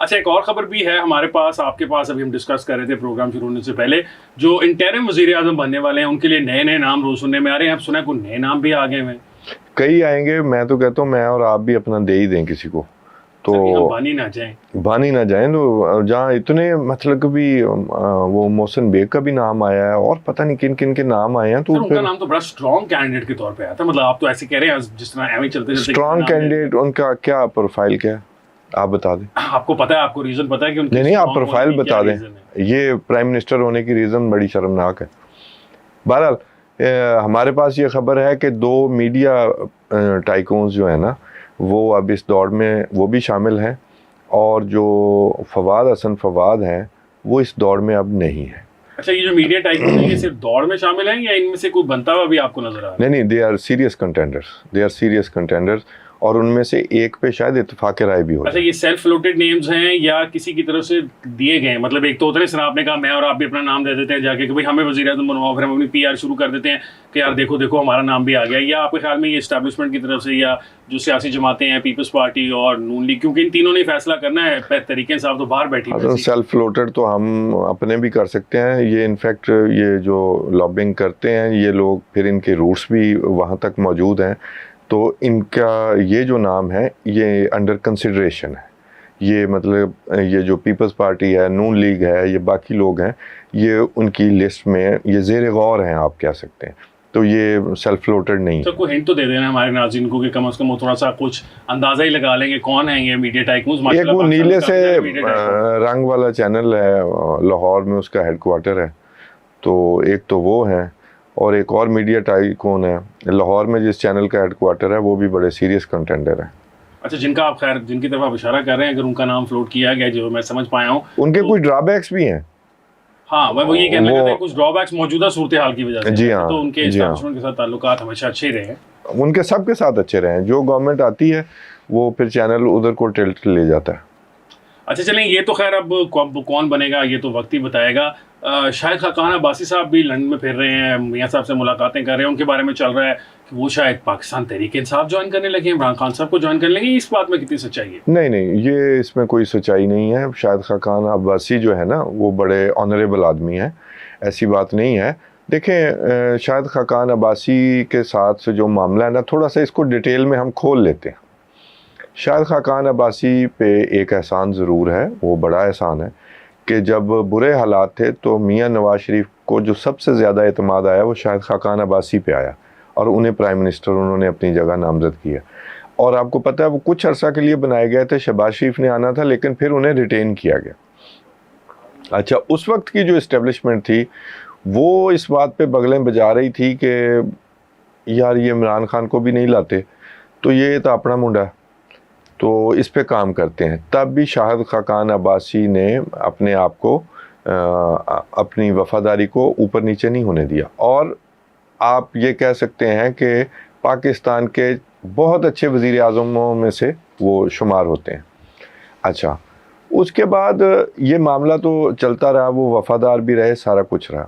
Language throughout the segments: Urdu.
اچھا ایک اور خبر بھی ہے ہمارے پاس، آپ کے پاس، ابھی ہم ڈسکس کر رہے تھے پروگرام شروع ہونے سے پہلے، جو انٹرم وزیر اعظم بننے والے ہیں ان کے لیے نئے نئے نام روز سننے میں آ رہے ہیں. اب سنا ہے کوئی نئے نام بھی آ گئے ہیں. کئی آئیں گے. میں تو کہتا ہوں میں اور آپ بھی اپنا دے ہی دیں کسی کو، تو ہم بانی نہ جائیں. تو جہاں اتنے مطلب بھی وہ محسن بیگ کا بھی نام آیا ہے اور پتہ نہیں کن کن کے نام آئے ہیں. تو ان کا نام تو بڑا اسٹرانگ کینڈیڈیٹ کے طور پہ آیا تھا. مطلب آپ تو ایسے کہہ رہے ہیں جس طرح ایویں چلتے اسٹرانگ کینڈیڈیٹ. ان کا کیا پروفائل کیا ہے آپ بتا دیں. آپ کو پتہ ہے، آپ کو ریزن پتہ ہے کہ نہیں آپ پروفائل بتا دیں. یہ پرائم منسٹر ہونے کی ریزن بڑی شرمناک ہے. بہرحال ہمارے پاس یہ خبر ہے کہ 2 میڈیا ٹائکونز جو ہیں نا وہ اب اس دوڑ میں وہ بھی شامل ہیں، اور جو فواد حسن فواد ہیں وہ اس دوڑ میں اب نہیں ہے. اچھا یہ جو میڈیا ٹائکون ہیں یہ صرف دوڑ میں شامل ہیں یا ان میں سے کوئی بنتا ہوا بھی آپ کو نظر آ رہا ہے؟ نہیں دے آر سیریس کنٹینڈرز اور ان میں سے ایک پہ شاید اتفاق رائے بھی ہو. اچھا یہ سیلف فلوٹڈ نیمز ہیں یا کسی کی طرف سے دیے گئے ہیں؟ مطلب ایک تو اتنے سر آپ نے کہا میں اور آپ بھی اپنا نام دے دیتے ہیں جا کے کہ بھائی ہمیں وزیر اعظم بنواؤ، پھر ہم اپنی پی آر شروع کر دیتے ہیں کہ یار دیکھو ہمارا نام بھی آ گیا. یا آپ کے خیال میں یہ اسٹیبلشمنٹ کی طرف سے یا جو سیاسی جماعتیں ہیں پیپلز پارٹی اور نون لیگ، کیونکہ ان تینوں نے فیصلہ کرنا ہے، تحریک انصاف تو باہر بیٹھی ہے. سیلف فلوٹڈ تو ہم اپنے بھی کر سکتے ہیں. یہ انفیکٹ یہ جو لابنگ کرتے ہیں یہ لوگ پھر ان کے روٹس بھی وہاں تک موجود ہیں، تو ان کا یہ جو نام ہے یہ انڈر کنسیڈریشن ہے. یہ مطلب یہ جو پیپلز پارٹی ہے، نون لیگ ہے، یہ باقی لوگ ہیں، یہ ان کی لسٹ میں یہ زیر غور ہیں آپ کہہ سکتے ہیں. تو یہ سیلف فلوٹڈ نہیں. تو کوئی ہنٹ تو دے دینا ہمارے ناظرین کو کہ کم از کم وہ تھوڑا سا کچھ اندازہ ہی لگا لیں گے کون ہیں یہ میڈیا ٹائکونز. ایک وہ نیلے سے رنگ والا چینل ہے لاہور میں، اس کا ہیڈ کوارٹر ہے، تو ایک تو وہ ہیں، اور ایک اور میڈیا ٹائکون ہے لاہور میں جس چینل کا ہیڈ کوارٹر ہے، وہ بھی بڑے سیریس کنٹینڈر ہیں. اچھا جن کا آپ خیر جن کی طرف آپ اشارہ کر رہے ہیں اگر ان کا نام فلوٹ کیا گیا جو میں سمجھ پایا ہوں، ان کے کچھ ڈرا بیکس بھی ہیں. ہاں وہ یہ کہنا چاہتے ہیں کچھ ڈرا بیکس موجودہ صورتحال کی وجہ سے. جی ہاں، تو ان کے اسٹیبلشمنٹ کے ساتھ تعلقات ہمیشہ اچھے ہی رہے ہیں. ان کے سب کے ساتھ اچھے رہے ہیں. جو گورنمنٹ آتی ہے وہ پھر چینل ادھر کو ٹلٹ لے جاتا ہے. اچھا چلیں یہ تو خیر اب کون بنے گا یہ تو وقت ہی بتائے گا. شاہد خاقان عباسی صاحب بھی لندن میں پھر رہے ہیں، میاں صاحب سے ملاقاتیں کر رہے ہیں. ان کے بارے میں چل رہا ہے کہ وہ شاید پاکستان تحریک انصاف جوائن کرنے لگے ہیں، عمران خان صاحب کو جوائن کرنے لگے. اس بات میں کتنی سچائی ہے؟ نہیں یہ اس میں کوئی سچائی نہیں ہے. شاہد خاقان عباسی جو ہے نا وہ بڑے آنریبل آدمی ہیں، ایسی بات نہیں ہے. دیکھیں شاہد خاقان عباسی کے ساتھ سے جو معاملہ ہے نا تھوڑا سا اس کو ڈیٹیل میں ہم کھول لیتے ہیں. شاہد خاقان عباسی پہ ایک احسان ضرور ہے، وہ بڑا احسان ہے کہ جب برے حالات تھے تو میاں نواز شریف کو جو سب سے زیادہ اعتماد آیا وہ شاہد خاقان عباسی پہ آیا، اور انہیں پرائم منسٹر انہوں نے اپنی جگہ نامزد کیا. اور آپ کو پتہ ہے وہ کچھ عرصہ کے لیے بنائے گئے تھے، شہباز شریف نے آنا تھا لیکن پھر انہیں ریٹین کیا گیا. اچھا اس وقت کی جو اسٹیبلشمنٹ تھی وہ اس بات پہ بغلیں بجا رہی تھی کہ یار یہ عمران خان کو بھی نہیں لاتے تو یہ تو اپنا منڈا ہے، تو اس پہ کام کرتے ہیں. تب بھی شاہد خاقان عباسی نے اپنے آپ کو اپنی وفاداری کو اوپر نیچے نہیں ہونے دیا، اور آپ یہ کہہ سکتے ہیں کہ پاکستان کے بہت اچھے وزیر اعظموں میں سے وہ شمار ہوتے ہیں. اچھا اس کے بعد یہ معاملہ تو چلتا رہا، وہ وفادار بھی رہے، سارا کچھ رہا.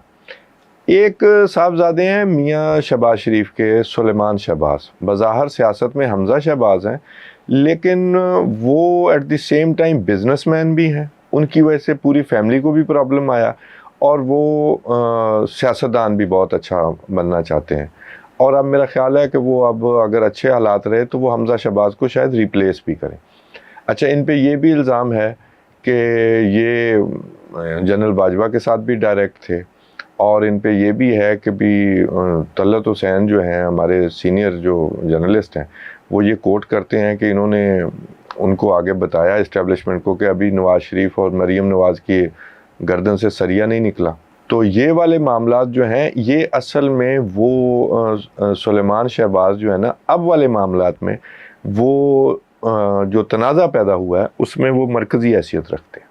ایک صاحبزادے ہیں میاں شہباز شریف کے، سلیمان شہباز، بظاہر سیاست میں حمزہ شہباز ہیں لیکن وہ at the same time businessman بھی ہیں. ان کی وجہ سے پوری فیملی کو بھی پرابلم آیا، اور وہ سیاستدان بھی بہت اچھا بننا چاہتے ہیں. اور اب میرا خیال ہے کہ وہ اب اگر اچھے حالات رہے تو وہ حمزہ شہباز کو شاید ریپلیس بھی کریں. اچھا ان پہ یہ بھی الزام ہے کہ یہ جنرل باجوہ کے ساتھ بھی ڈائریکٹ تھے، اور ان پہ یہ بھی ہے کہ بھی طلعت حسین جو ہیں ہمارے سینئر جو جرنلسٹ ہیں وہ یہ کوٹ کرتے ہیں کہ انہوں نے ان کو آگے بتایا اسٹیبلشمنٹ کو کہ ابھی نواز شریف اور مریم نواز کی گردن سے سریا نہیں نکلا. تو یہ والے معاملات جو ہیں یہ اصل میں وہ سلیمان شہباز جو ہے نا اب والے معاملات میں وہ جو تنازع پیدا ہوا ہے اس میں وہ مرکزی حیثیت رکھتے ہیں.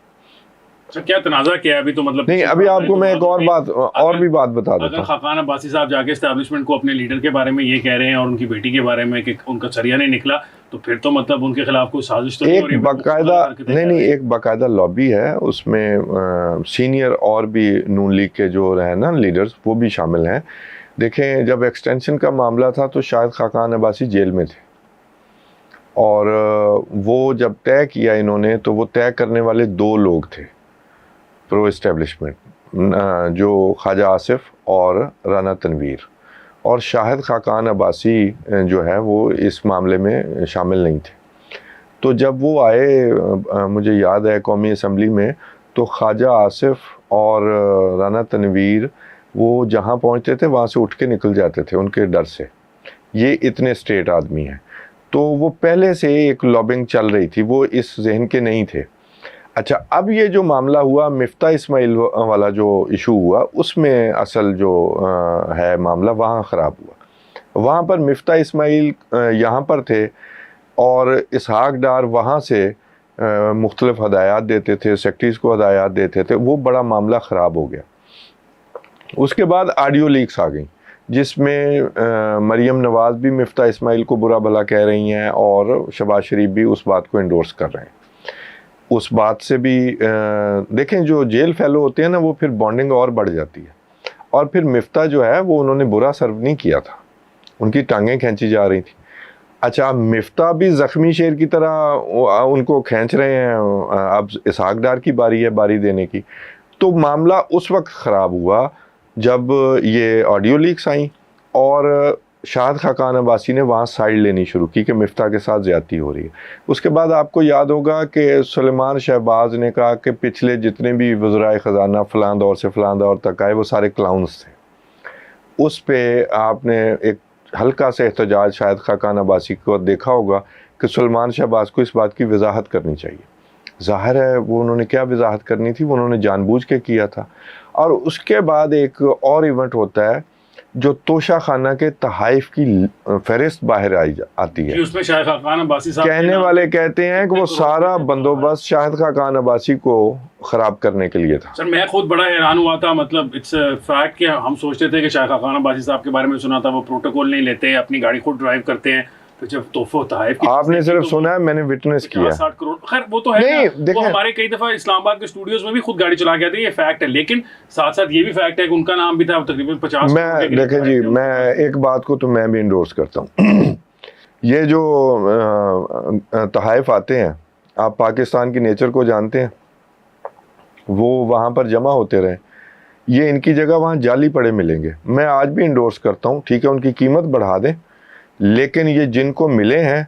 کیا تنازع کیا ہے ابھی تو مطلب نہیں ابھی آپ کو میں ایک اور بھی بات بتا دیتا ہوں. اگر خاقان عباسی صاحب جا کے اسٹیبلشمنٹ کو اپنے لیڈر کے بارے میں یہ کہہ رہے ہیں اور ان کی بیٹی کے بارے میں کہ ان کا سریا نہیں نکلا تو پھر تو مطلب ان کے خلاف کوئی سازش تو نہیں. ایک باقاعدہ ایک باقاعدہ لابی ہے، اس میں سینئر اور بھی نون لیگ کے جو رہے نا لیڈرز وہ بھی شامل ہیں. دیکھیں جب ایکسٹینشن کا معاملہ تھا تو شاہد خاقان عباسی جیل میں تھے، اور وہ جب طے کیا انہوں نے تو وہ طے کرنے والے 2 لوگ تھے پرو اسٹیبلشمنٹ، جو خواجہ آصف اور رانا تنویر، اور شاہد خاقان عباسی جو ہے وہ اس معاملے میں شامل نہیں تھے۔ تو جب وہ آئے مجھے یاد ہے قومی اسمبلی میں، تو خواجہ آصف اور رانا تنویر وہ جہاں پہنچتے تھے وہاں سے اٹھ کے نکل جاتے تھے ان کے ڈر سے، یہ اتنے اسٹریٹ آدمی ہیں۔ تو وہ پہلے سے ایک لابنگ چل رہی تھی، وہ اس ذہن کے نہیں تھے۔ اچھا، اب یہ جو معاملہ ہوا مفتاح اسماعیل والا جو ایشو ہوا، اس میں اصل جو ہے معاملہ وہاں خراب ہوا۔ وہاں پر مفتاح اسماعیل یہاں پر تھے اور اسحاق ڈار وہاں سے مختلف ہدایات دیتے تھے، سیکرٹریز کو ہدایات دیتے تھے، وہ بڑا معاملہ خراب ہو گیا۔ اس کے بعد آڈیو لیکس آ گئیں جس میں مریم نواز بھی مفتاح اسماعیل کو برا بھلا کہہ رہی ہیں اور شہباز شریف بھی اس بات کو انڈورس کر رہے ہیں۔ اس بات سے بھی دیکھیں جو جیل فیلو ہوتے ہیں نا، وہ پھر بانڈنگ اور بڑھ جاتی ہے، اور پھر مفتاح جو ہے وہ انہوں نے برا سرو نہیں کیا تھا، ان کی ٹانگیں کھینچی جا رہی تھیں۔ اچھا، مفتاح بھی زخمی شیر کی طرح ان کو کھینچ رہے ہیں، اب اسحاق ڈار کی باری ہے باری دینے کی۔ تو معاملہ اس وقت خراب ہوا جب یہ آڈیو لیکس آئیں اور شاہد خاقان عباسی نے وہاں سائیڈ لینی شروع کی کہ مفتاح کے ساتھ زیادتی ہو رہی ہے۔ اس کے بعد آپ کو یاد ہوگا کہ سلیمان شہباز نے کہا کہ پچھلے جتنے بھی وزرائے خزانہ فلاں دور سے فلاں دور تک آئے وہ سارے کلاؤنز تھے۔ اس پہ آپ نے ایک ہلکا سے احتجاج شاہد خاقان عباسی کو دیکھا ہوگا کہ سلیمان شہباز کو اس بات کی وضاحت کرنی چاہیے۔ ظاہر ہے وہ انہوں نے کیا وضاحت کرنی تھی، وہ انہوں نے جان بوجھ کے کیا تھا۔ اور اس کے بعد ایک اور ایونٹ ہوتا ہے جو توشہ خانہ کے تحائف کی فہرست باہر آتی ہے۔ اس میں شاہد خاقان عباسی صاحب کہنے والے کہتے ہیں کہ وہ سارا بندوبست شاہد خاقان عباسی کو خراب کرنے کے لیے تھا۔ سر میں خود بڑا حیران ہوا تھا، مطلب اٹس فیکٹ کہ ہم سوچتے تھے کہ شاہد خاقان عباسی صاحب کے بارے میں سنا تھا وہ پروٹوکول نہیں لیتے، اپنی گاڑی خود ڈرائیو کرتے ہیں، تو جب تحفہ و تحائف کی آپ نے صرف سنا ہے، میں نے وٹنس کیا۔ 60 کروڑ، خیر وہ تو ہے نہیں، نا، دیکھیں وہ ہمارے کئی دفعہ اسلام آباد کے اسٹوڈیوز میں بھی خود گاڑی چلا کے آتے ہیں، یہ فیکٹ ہے، لیکن ساتھ ساتھ یہ بھی فیکٹ ہے کہ ان کا نام بھی تھا تقریباً 50 میں دیکھیں جی، میں ایک بات کو تو میں بھی انڈورس کرتا ہوں، یہ جو تحائف آتے ہیں، آپ پاکستان کی نیچر کو جانتے ہیں، وہ وہاں پر جمع ہوتے رہے، یہ ان کی جگہ وہاں جعلی پڑے ملیں گے۔ میں آج بھی انڈورس کرتا ہوں، ٹھیک ہے ان کی قیمت بڑھا دیں، لیکن یہ جن کو ملے ہیں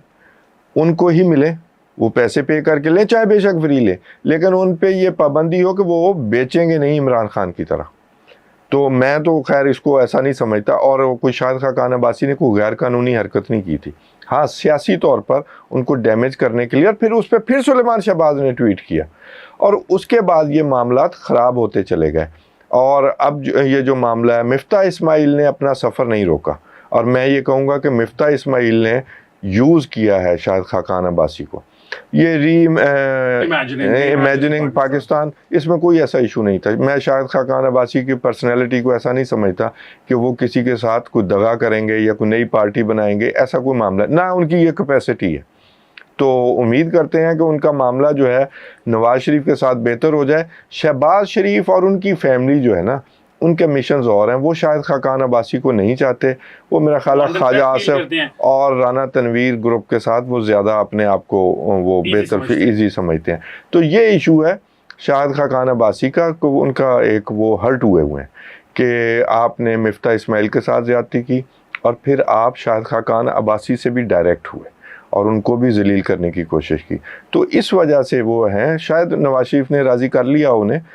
ان کو ہی ملے، وہ پیسے پے کر کے لیں، چاہے بے شک فری لیں، لیکن ان پہ یہ پابندی ہو کہ وہ بیچیں گے نہیں عمران خان کی طرح۔ تو میں تو خیر اس کو ایسا نہیں سمجھتا، اور کوئی شاہد خاقان عباسی نے کوئی غیر قانونی حرکت نہیں کی تھی، ہاں سیاسی طور پر ان کو ڈیمیج کرنے کے لیے، اور پھر اس پہ پھر سلیمان شہباز نے ٹویٹ کیا، اور اس کے بعد یہ معاملات خراب ہوتے چلے گئے۔ اور اب یہ جو معاملہ ہے، مفتاح اسماعیل نے اپنا سفر نہیں روکا، اور میں یہ کہوں گا کہ مفتاح اسماعیل نے یوز کیا ہے شاہد خاقان عباسی کو۔ یہ امیجننگ پاکستان، اس میں کوئی ایسا ایشو نہیں تھا۔ میں شاہد خاقان عباسی کی پرسنالٹی کو ایسا نہیں سمجھتا کہ وہ کسی کے ساتھ کوئی دغا کریں گے یا کوئی نئی پارٹی بنائیں گے، ایسا کوئی معاملہ نہ ان کی یہ کیپیسٹی ہے۔ تو امید کرتے ہیں کہ ان کا معاملہ جو ہے نواز شریف کے ساتھ بہتر ہو جائے۔ شہباز شریف اور ان کی فیملی جو ہے نا، ان کے مشنز اور ہیں، وہ شاید خاقان عباسی کو نہیں چاہتے، وہ میرا خیال ہے خواجہ آصف اور رانا تنویر گروپ کے ساتھ وہ زیادہ اپنے آپ کو وہ بہتر ایزی سمجھتے ہیں۔ تو یہ ایشو ہے شاہد خاقان عباسی کا، ان کا ایک وہ ہرٹ ہوئے ہیں کہ آپ نے مفتاح اسماعیل کے ساتھ زیادتی کی، اور پھر آپ شاہد خاقان عباسی سے بھی ڈائریکٹ ہوئے اور ان کو بھی ذلیل کرنے کی کوشش کی۔ تو اس وجہ سے وہ ہیں، شاید نواز شریف نے راضی کر لیا انہیں،